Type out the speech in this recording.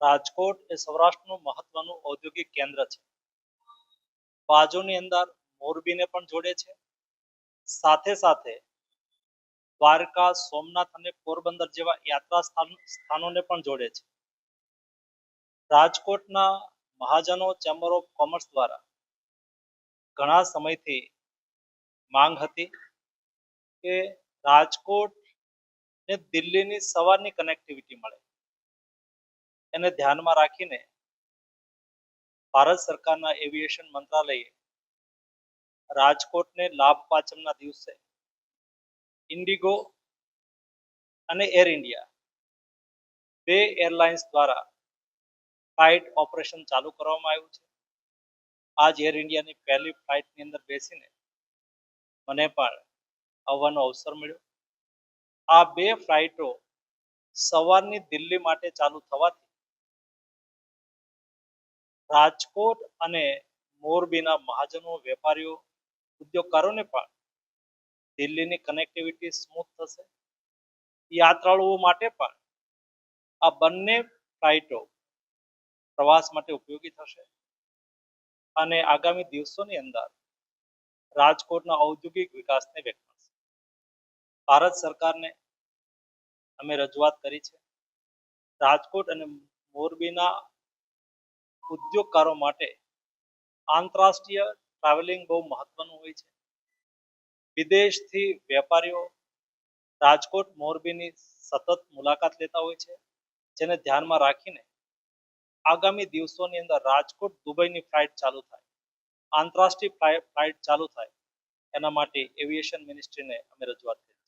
રાજકોટ એ સૌરાષ્ટ્રનું મહત્વનું ઔદ્યોગિક કેન્દ્ર છે. બાજુની અંદર મોરબીને પણ જોડે છે. સાથે સાથે દ્વારકા, સોમનાથ અને પોરબંદર જેવા યાત્રા સ્થાનોને પણ જોડે છે. રાજકોટના મહાજનો ચેમ્બર ઓફ કોમર્સ દ્વારા ઘણા સમયથી માંગ હતી કે રાજકોટ ને દિલ્હીની સવારની કનેક્ટિવિટી મળે. એને ધ્યાનમાં રાખીને ભારત સરકારના એવિએશન મંત્રાલયે રાજકોટને લાભ પાંચમના દિવસે ઇન્ડિગો અને એર ઇન્ડિયા બે એરલાઇન્સ દ્વારા ફ્લાઇટ ઓપરેશન ચાલુ કરવામાં આવ્યું છે. આજ એર ઇન્ડિયાની પહેલી ફ્લાઇટની અંદર બેસીને મને પણ આવવાનો અવસર મળ્યો. આ બે ફ્લાઇટો સવારની દિલ્હી માટે ચાલુ થવાથી રાજકોટ અને મોરબીના મહાજનો, વેપારીઓ, ઉદ્યોગકારોને પણ દિલ્હીની કનેક્ટિવિટી સ્મૂથ થશે. યાત્રાળુઓ માટે પણ આ બંને ફ્લાઇટો પ્રવાસ માટે ઉપયોગી થશે અને આગામી દિવસોની અંદર રાજકોટના ઔદ્યોગિક વિકાસને વેગ મળશે. ભારત સરકારને અમે રજૂઆત કરી છે. રાજકોટ અને મોરબીના ઉદ્યોગકારો માટે આંતરરાષ્ટ્રીય ટ્રાવેલિંગ બહુ મહત્વનું હોય છે. વિદેશથી વેપારીઓ રાજકોટ, મોરબીની સતત મુલાકાત લેતા હોય છે, જેને ધ્યાનમાં રાખીને આગામી દિવસોની અંદર રાજકોટ દુબઈની ફ્લાઇટ ચાલુ થાય, આંતરરાષ્ટ્રીય ફ્લાઇટ ચાલુ થાય, એના માટે એવિએશન મિનિસ્ટ્રીને અમે રજૂઆત કરી.